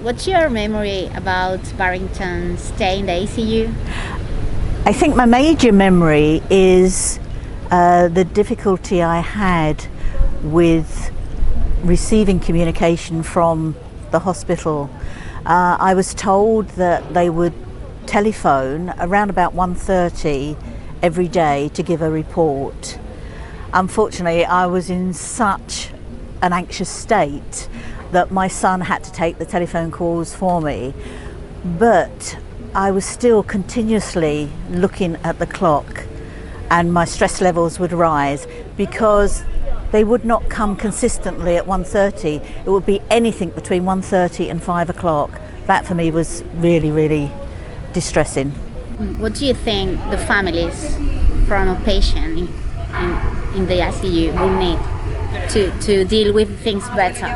what's your memory about Barrington's stay in the ICU? I think my major memory is the difficulty I had with receiving communication from the hospital. I was told that they would telephone around about 1:30 every day to give a report. Unfortunately, I was in such an anxious state that my son had to take the telephone calls for me, but I was still continuously looking at the clock, and my stress levels would rise because they would not come consistently at 1:30. It would be anything between 1:30 and 5 o'clock. That for me was really, really distressing. What do you think the families from a patient in the ICU will need to deal with things better?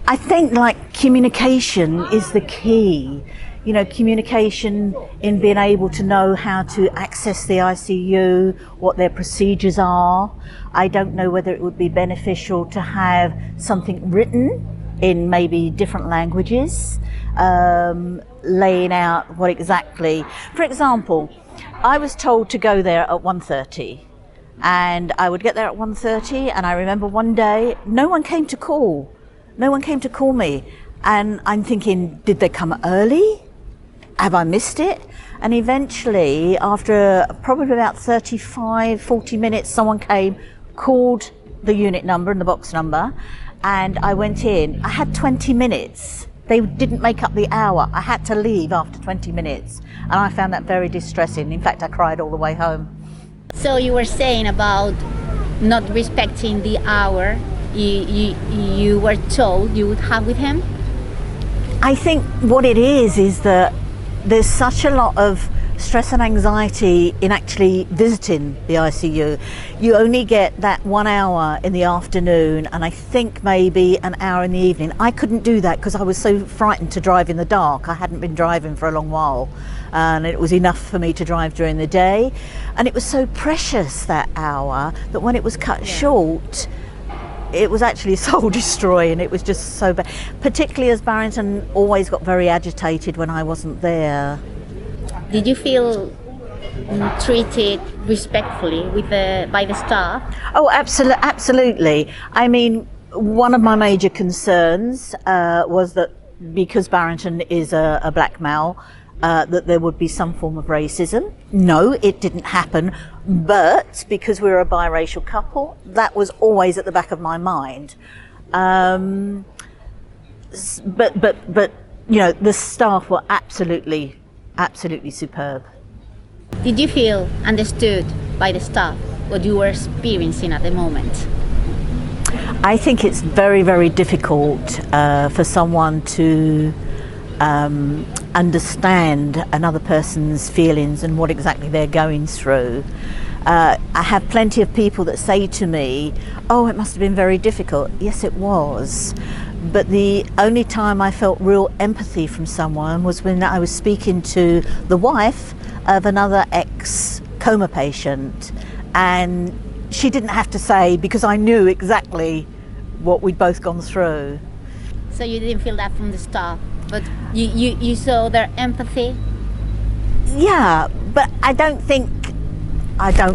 I think like communication is the key. You know, communication in being able to know how to access the ICU, what their procedures are. I don't know whether it would be beneficial to have something written in maybe different languages, laying out what exactly. For example, I was told to go there at 1:30, and I would get there at 1:30, and I remember one day no one came to call. No one came to call me, and I'm thinking, did they come early? Have I missed it? And eventually, after probably about 35, 40 minutes, someone came, called the unit number and the box number, and I went in. I had 20 minutes. They didn't make up the hour. I had to leave after 20 minutes, and I found that very distressing. In fact, I cried all the way home. So you were saying about not respecting the hour you were told you would have with him? I think what it is that there's such a lot of stress and anxiety in actually visiting the ICU. You only get that 1 hour in the afternoon, and I think maybe an hour in the evening. I couldn't do that because I was so frightened to drive in the dark. I hadn't been driving for a long while, and it was enough for me to drive during the day. And it was so precious, that hour, that when it was cut short, it was actually soul destroying. It was just so bad, particularly as Barrington always got very agitated when I wasn't there. Did you feel treated respectfully by the staff? Oh, absolutely. I mean, one of my major concerns was that because Barrington is a black male, that there would be some form of racism. No, it didn't happen, but because we were a biracial couple, that was always at the back of my mind. But you know, the staff were absolutely superb. Did you feel understood by the staff what you were experiencing at the moment? I think it's very, very difficult for someone to understand another person's feelings and what exactly they're going through. I have plenty of people that say to me, oh, it must have been very difficult. Yes, it was. But the only time I felt real empathy from someone was when I was speaking to the wife of another ex-coma patient, and she didn't have to say, because I knew exactly what we'd both gone through. So you didn't feel that from the staff, but you saw their empathy? Yeah, but I don't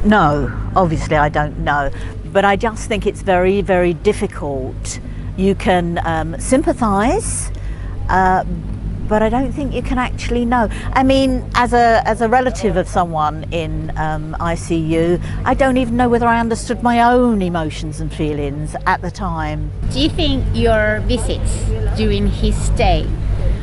know, obviously I don't know, but I just think it's very, very difficult. You can sympathise, but I don't think you can actually know. I mean, as a relative of someone in ICU, I don't even know whether I understood my own emotions and feelings at the time. Do you think your visits during his stay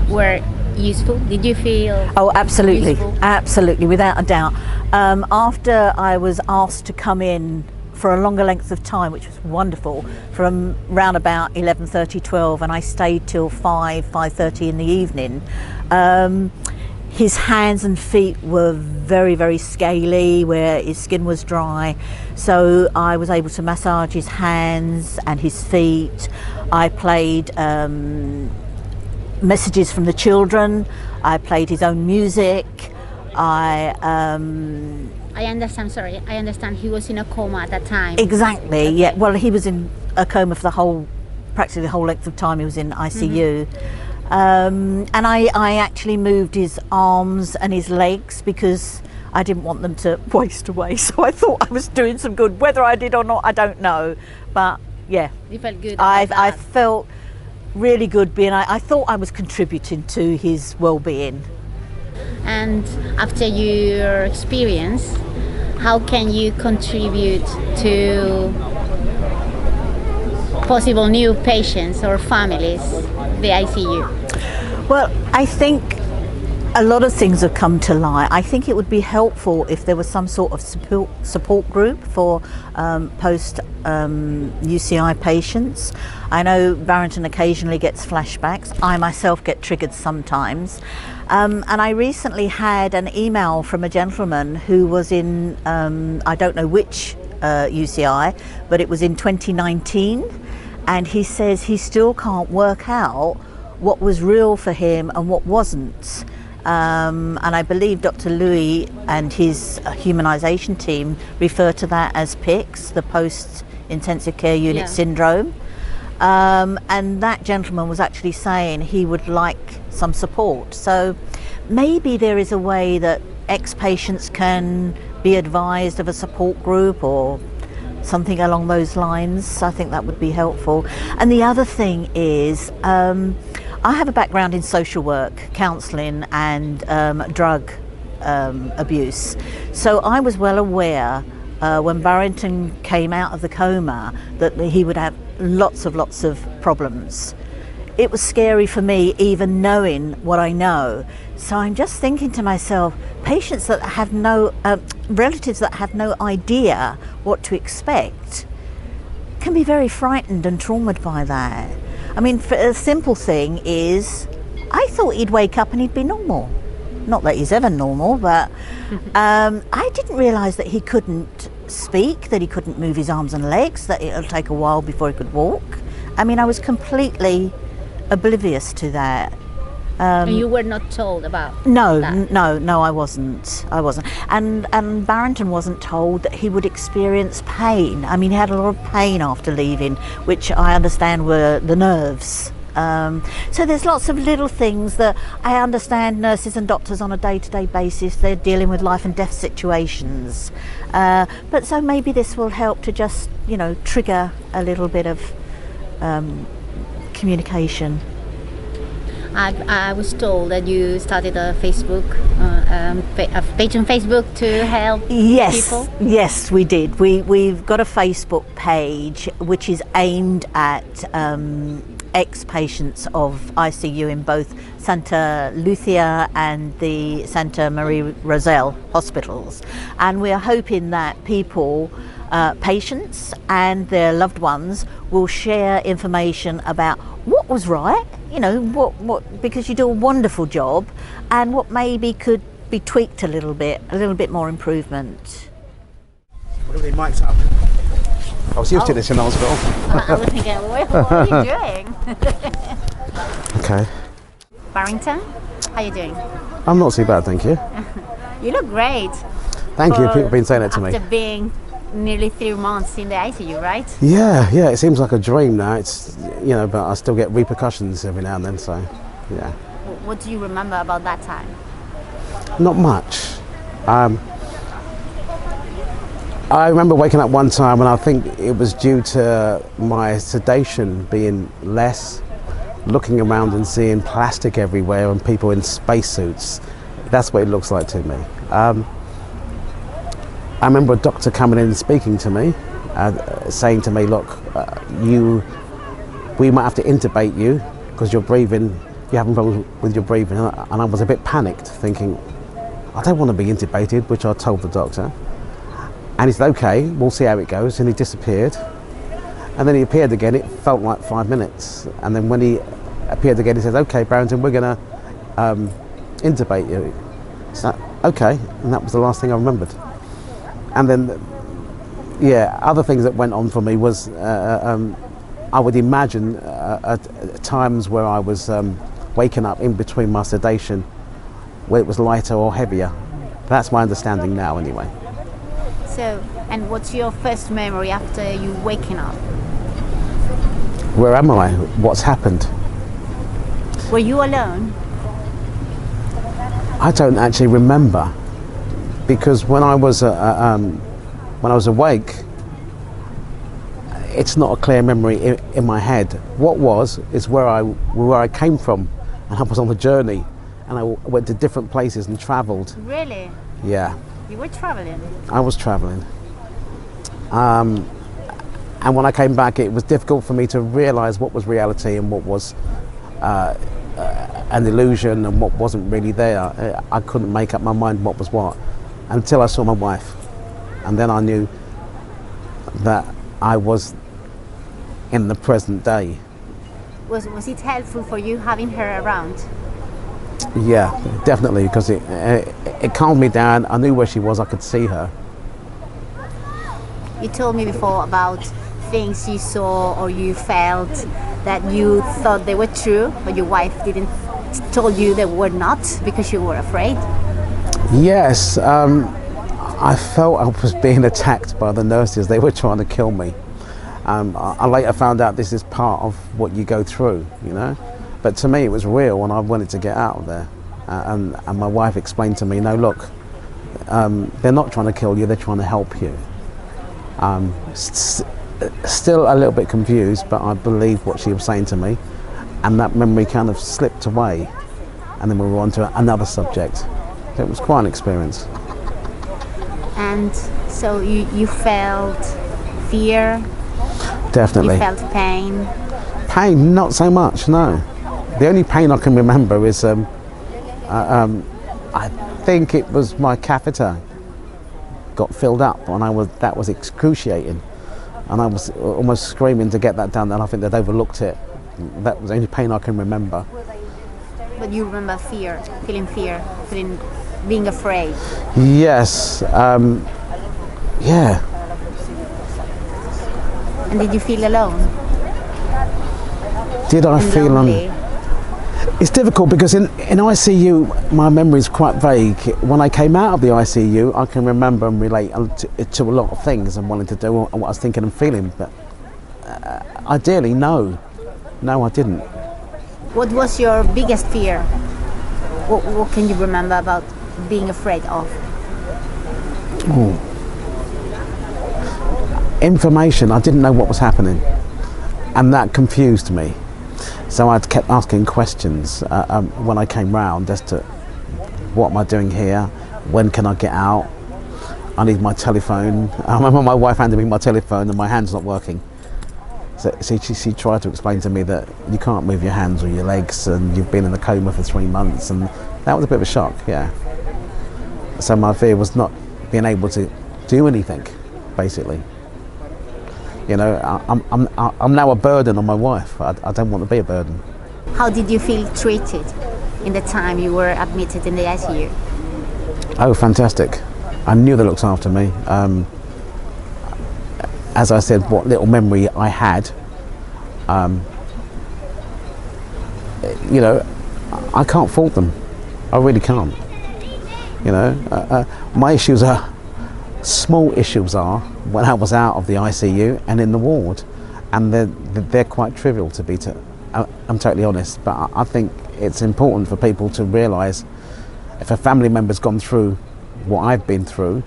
were useful? Did you feel absolutely useful? Absolutely, without a doubt. After I was asked to come in for a longer length of time, which was wonderful, from round about 11:30, 12, and I stayed till 5:30 in the evening. His hands and feet were very, very scaly, where his skin was dry, so I was able to massage his hands and his feet. I played messages from the children. I played his own music. I understand he was in a coma at that time. Exactly, yeah. Well, he was in a coma for practically the whole length of time he was in ICU. And I actually moved his arms and his legs because I didn't want them to waste away. So I thought I was doing some good. Whether I did or not, I don't know. But yeah, you felt good about that. I felt really good being. I thought I was contributing to his well-being. And after your experience, how can you contribute to possible new patients or families, the ICU? Well, I think a lot of things have come to light. I think it would be helpful if there was some sort of support group for post UCI patients. I know Barrington occasionally gets flashbacks. I myself get triggered sometimes. And I recently had an email from a gentleman who was in, I don't know which UCI, but it was in 2019. And he says he still can't work out what was real for him and what wasn't. And I believe Dr. Louis and his humanisation team refer to that as PICS, the post-intensive care unit syndrome. And that gentleman was actually saying he would like some support. So maybe there is a way that ex-patients can be advised of a support group or something along those lines. I think that would be helpful. And the other thing is, I have a background in social work, counselling and drug abuse. So I was well aware when Barrington came out of the coma that he would have lots of problems. It was scary for me even knowing what I know. So I'm just thinking to myself, patients that have no, relatives that have no idea what to expect can be very frightened and traumatized by that. I mean, for a simple thing is, I thought he'd wake up and he'd be normal. Not that he's ever normal, but I didn't realise that he couldn't speak, that he couldn't move his arms and legs, that it'll take a while before he could walk. I mean, I was completely oblivious to that. And you were not told about that? No, I wasn't. And Barrington wasn't told that he would experience pain. I mean, he had a lot of pain after leaving, which I understand were the nerves. So there's lots of little things that I understand nurses and doctors on a day-to-day basis, they're dealing with life and death situations. But so maybe this will help to just, trigger a little bit of communication. I was told that you started a Facebook, a page on Facebook to help people. Yes, we did. We've got a Facebook page which is aimed at ex-patients of ICU in both Santa Lucía and the Santa Maria Rosell hospitals. And we are hoping that people, patients and their loved ones will share information about what was right, what because you do a wonderful job, and what maybe could be tweaked a little bit more improvement. What are they mic'd up? I was used to this in hospital. I was thinking, what are you doing? Okay. Barrington, how are you doing? I'm not too bad, thank you. You look great. Thank you, people have been saying that to me. After being nearly 3 months in the ICU, right? Yeah, it seems like a dream now. It's, but I still get repercussions every now and then, so, yeah. What do you remember about that time? Not much. I remember waking up one time and I think it was due to my sedation being less, looking around and seeing plastic everywhere and people in spacesuits. That's what it looks like to me. I remember a doctor coming in and speaking to me, saying to me, look, we might have to intubate you because you're having problems with your breathing. And I was a bit panicked, thinking, I don't want to be intubated, which I told the doctor. And he said, okay, we'll see how it goes. And he disappeared. And then he appeared again. It felt like 5 minutes. And then when he appeared again, he said, okay, Barrington, we're going to intubate you. So, okay. And that was the last thing I remembered. And then, other things that went on for me was I would imagine at times where I was waking up in between my sedation, where it was lighter or heavier. That's my understanding now, anyway. So, and what's your first memory after you waking up? Where am I? What's happened? Were you alone? I don't actually remember, because when I was awake, it's not a clear memory in my head. What is where I came from, and I was on the journey, and I went to different places and travelled. Really? Yeah. You were traveling? I was traveling. And when I came back, it was difficult for me to realise what was reality and what was an illusion and what wasn't really there. I couldn't make up my mind what was what until I saw my wife. And then I knew that I was in the present day. Was it helpful for you having her around? Yeah, definitely, because it calmed me down. I knew where she was, I could see her. You told me before about things you saw or you felt that you thought they were true, but your wife didn't told you they were not because you were afraid. Yes, I felt I was being attacked by the nurses. They were trying to kill me. I later found out this is part of what you go through, you know. But to me it was real, and I wanted to get out of there. And my wife explained to me, no, look, they're not trying to kill you, they're trying to help you. Still a little bit confused, but I believed what she was saying to me, and that memory kind of slipped away, and then we were on to another subject. So it was quite an experience. And so you felt fear? Definitely. You felt pain? Pain, not so much, no. The only pain I can remember is I think it was my catheter got filled up, and that was excruciating, and I was almost screaming to get that done, and I think they'd overlooked it. That was the only pain I can remember. But you remember fear, being afraid? Yes, yeah. And did you feel alone? Did I feel lonely? It's difficult because in ICU my memory is quite vague. When I came out of the ICU, I can remember and relate to a lot of things and wanting to do and what I was thinking and feeling, but ideally, no, I didn't. What was your biggest fear? What can you remember about being afraid of? Ooh. Information. I didn't know what was happening, and that confused me. So I kept asking questions when I came round as to what am I doing here? When can I get out? I need my telephone. I remember my wife handed me my telephone and my hand's not working. So she tried to explain to me that you can't move your hands or your legs and you've been in a coma for 3 months, and that was a bit of a shock, yeah. So my fear was not being able to do anything, basically. You know, I'm now a burden on my wife. I don't want to be a burden. How did you feel treated in the time you were admitted in the ICU? Oh, fantastic. I knew they looked after me. As I said, what little memory I had, you know, I can't fault them. I really can't. You know, my issues are, small issues are when I was out of the ICU and in the ward, and they're quite trivial to be I'm totally honest, but I think it's important for people to realise if a family member's gone through what I've been through,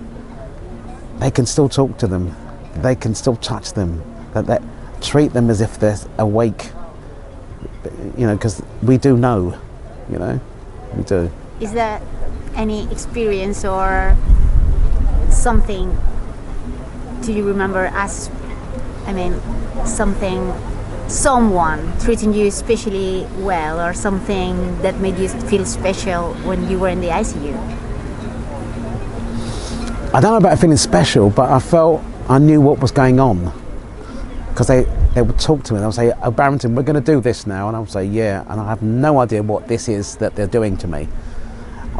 they can still talk to them, they can still touch them, that they treat them as if they're awake, you know, because we do know, you know, we do. Is there any experience or something do you remember as, someone treating you especially well, or something that made you feel special when you were in the ICU? I don't know about feeling special, but I felt I knew what was going on, because they would talk to me and they would say, oh, Barrington, we're going to do this now, and I would say, yeah, and I have no idea what this is that they're doing to me,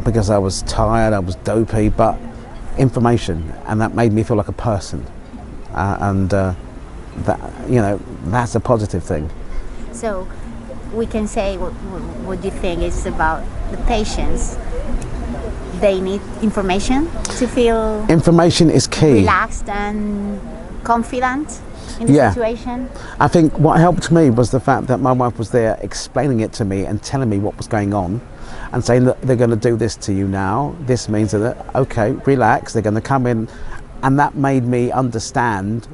because I was tired, I was dopey, but information, and that made me feel like a person, and that, you know, that's a positive thing. So we can say what you think is about the patients. They need information to feel information is key. Relaxed and confident. in the Yeah. situation? I think what helped me was the fact that my wife was there explaining it to me and telling me what was going on and saying that they're going to do this to you now. This means that, okay, relax, they're going to come in. And that made me understand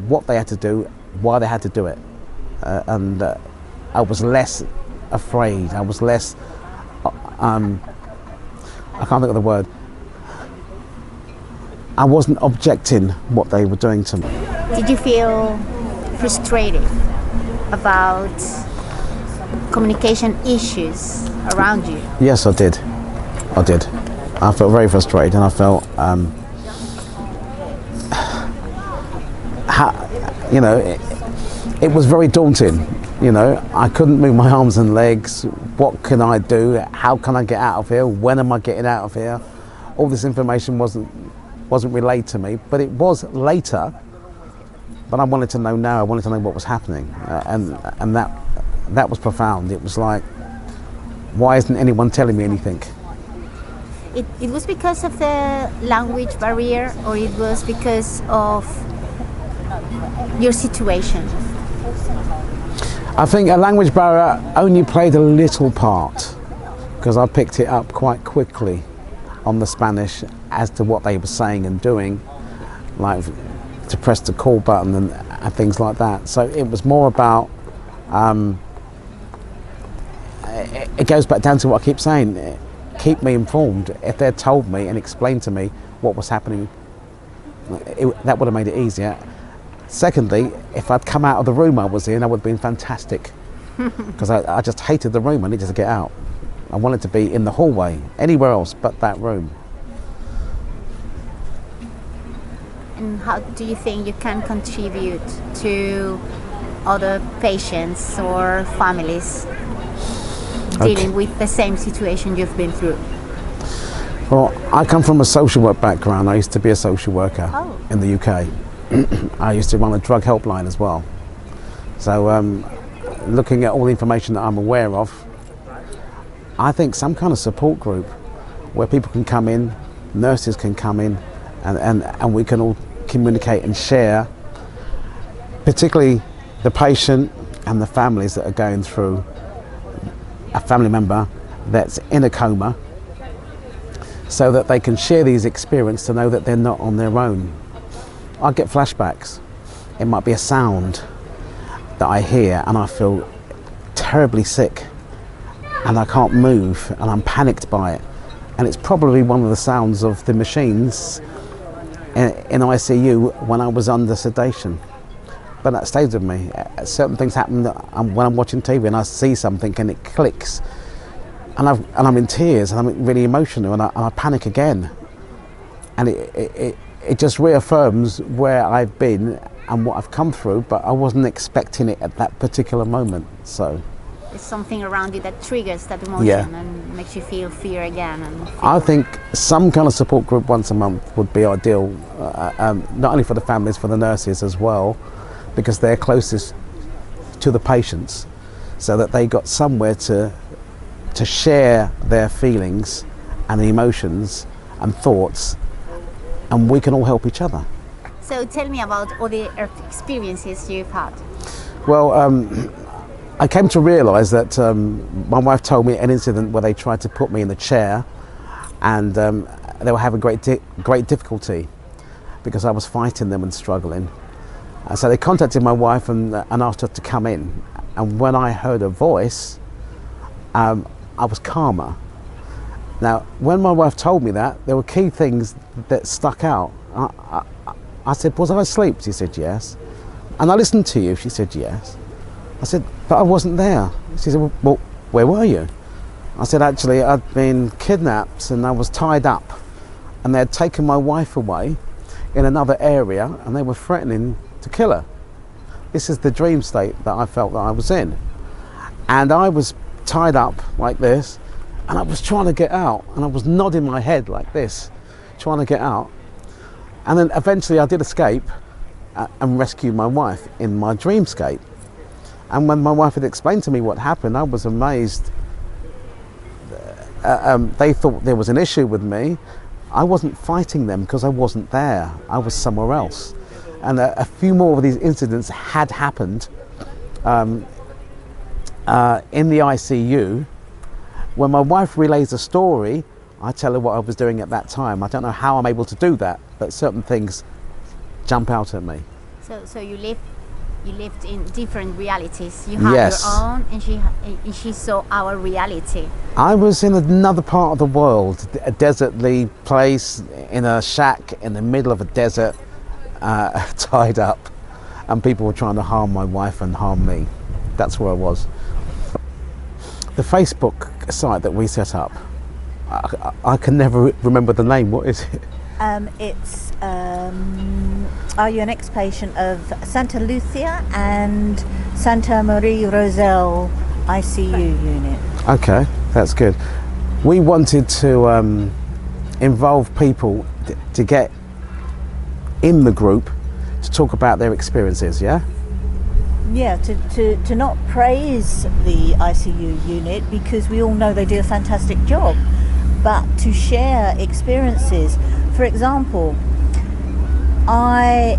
what they had to do, why they had to do it. And I was less afraid. I was less, I can't think of the word. I wasn't objecting what they were doing to me. Did you feel frustrated about communication issues around you? Yes, I did. I did. I felt very frustrated, and I felt, it was very daunting. You know, I couldn't move my arms and legs. What can I do? How can I get out of here? When am I getting out of here? All this information wasn't relayed to me, but it was later. But I wanted to know now. I wanted to know what was happening, and that was profound. It was like, why isn't anyone telling me anything? It was because of the language barrier, or it was because of your situation? I think a language barrier only played a little part, because I picked it up quite quickly on the Spanish as to what they were saying and doing, like to press the call button and things like that. So it was more about, it goes back down to what I keep saying, keep me informed. If they'd told me and explained to me what was happening, that would have made it easier. Secondly, if I'd come out of the room I was in, that would have been fantastic, because I just hated the room. I needed to get out. I wanted to be in the hallway, anywhere else but that room. And how do you think you can contribute to other patients or families dealing with the same situation you've been through? Well, I come from a social work background. I used to be a social worker in the UK. I used to run a drug helpline as well. So looking at all the information that I'm aware of, I think some kind of support group where people can come in, nurses can come in, and we can all communicate and share, particularly the patient and the families that are going through a family member that's in a coma, so that they can share these experiences to know that they're not on their own. I get flashbacks. It might be a sound that I hear and I feel terribly sick and I can't move and I'm panicked by it. And it's probably one of the sounds of the machines in ICU when I was under sedation. But that stays with me. Certain things happen when I'm watching TV and I see something and it clicks. And I'm in tears and I'm really emotional and I panic again. And it just reaffirms where I've been and what I've come through, but I wasn't expecting it at that particular moment. So it's something around you that triggers that emotion and makes you feel fear again. I think some kind of support group once a month would be ideal, not only for the families, for the nurses as well, because they're closest to the patients, so that they got somewhere to share their feelings and emotions and thoughts, and we can all help each other. So tell me about all the experiences you've had. Well, I came to realise that my wife told me an incident where they tried to put me in the chair, and they were having great difficulty because I was fighting them and struggling. So they contacted my wife and asked her to come in. And when I heard her voice, I was calmer. Now, when my wife told me that, there were key things that stuck out. I said, was I asleep? She said, yes. And I listened to you. She said, yes. I said, but I wasn't there. She said, well, where were you? I said, actually, I'd been kidnapped and I was tied up. And they had taken my wife away in another area and they were threatening to kill her. This is the dream state that I felt that I was in. And I was tied up like this, and I was trying to get out, and I was nodding my head like this, trying to get out. And then eventually I did escape and rescue my wife in my dreamscape. And when my wife had explained to me what happened, I was amazed. They thought there was an issue with me. I wasn't fighting them because I wasn't there. I was somewhere else. And a few more of these incidents had happened in the ICU. When my wife relays a story, I tell her what I was doing at that time. I don't know how I'm able to do that, but certain things jump out at me. So you lived in different realities. You had Yes. your own, and she saw our reality. I was in another part of the world, a desertly place, in a shack in the middle of a desert, tied up, and people were trying to harm my wife and harm me. That's where I was. The Facebook site that we set up, I can never remember the name. What is it? It's Are You an Ex-Patient of Santa Lucia and Santa Maria Roselle ICU unit. Okay, that's good. We wanted to involve people to get in the group to talk about their experiences, yeah? Yeah, to not praise the ICU unit because we all know they do a fantastic job, but to share experiences. For example, I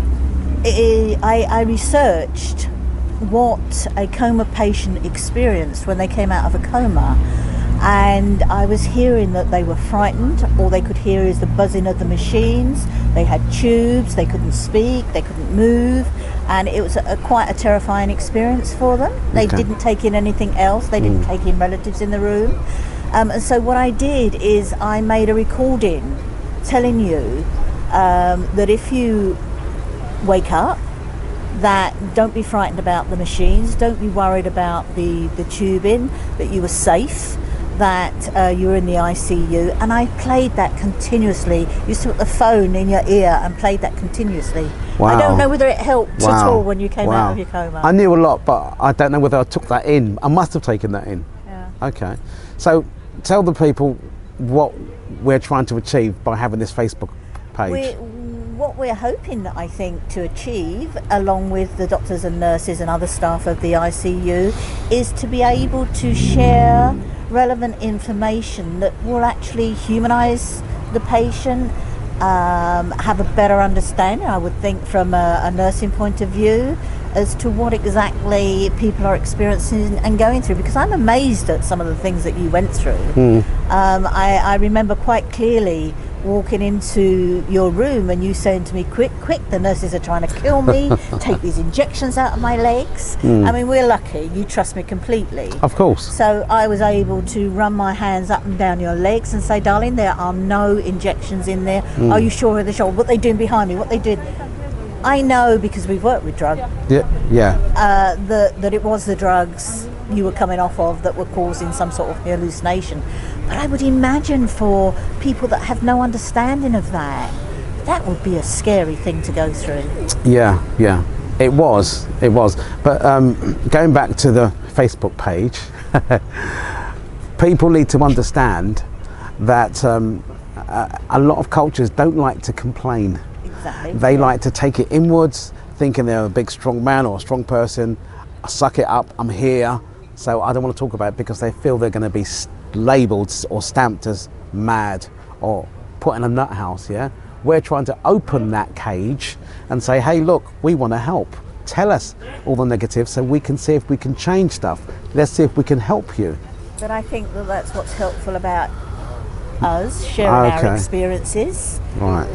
researched what a coma patient experienced when they came out of a coma, and I was hearing that they were frightened. All they could hear is the buzzing of the machines. They had tubes, they couldn't speak, they couldn't move, and it was quite a terrifying experience for them. They didn't take in anything else, they didn't take in relatives in the room. And so what I did is I made a recording telling you that if you wake up, that don't be frightened about the machines, don't be worried about the tubing, that you were safe, that you were in the ICU. And I played that continuously. Used to put the phone in your ear and played that continuously. Wow. I don't know whether it helped Wow. at all when you came Wow. out of your coma. I knew a lot, but I don't know whether I took that in. I must have taken that in. Yeah. Okay. So tell the people what we're trying to achieve by having this Facebook page. What we're hoping, I think, to achieve, along with the doctors and nurses and other staff of the ICU, is to be able to share relevant information that will actually humanise the patient, have a better understanding, I would think, from a nursing point of view, as to what exactly people are experiencing and going through, because I'm amazed at some of the things that you went through. I remember quite clearly walking into your room and you saying to me, quick, the nurses are trying to kill me, take these injections out of my legs. I mean, we're lucky, you trust me completely. Of course. So I was able to run my hands up and down your legs and say, darling, there are no injections in there. Are you sure of the shoulder? What they doing behind me? What they did? I know, because we've worked with drugs, that it was the drugs you were coming off of that were causing some sort of hallucination. But I would imagine for people that have no understanding of that, that would be a scary thing to go through. Yeah. It was. But going back to the Facebook page, people need to understand that a lot of cultures don't like to complain. Exactly. They like to take it inwards, thinking they're a big strong man or a strong person. I suck it up, I'm here, so I don't want to talk about it, because they feel they're going to be labelled or stamped as mad or put in a nut house, yeah? We're trying to open that cage and say, hey, look, we want to help. Tell us all the negatives so we can see if we can change stuff. Let's see if we can help you. But I think that that's what's helpful about us sharing our experiences, Right.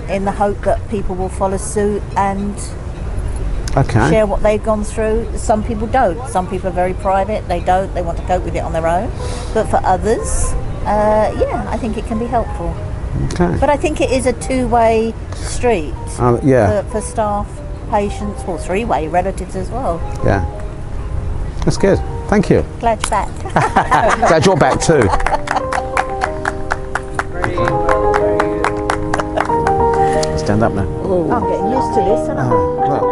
in the hope that people will follow suit and share what they've gone through. Some people don't. Some people are very private. They don't. They want to cope with it on their own. But for others, I think it can be helpful. Okay. But I think it is a two-way street. For staff, patients, or three-way, relatives as well. Yeah. That's good. Thank you. Glad you're back. Glad you're back too. Stand up now. I'm getting used to this, aren't I? Well.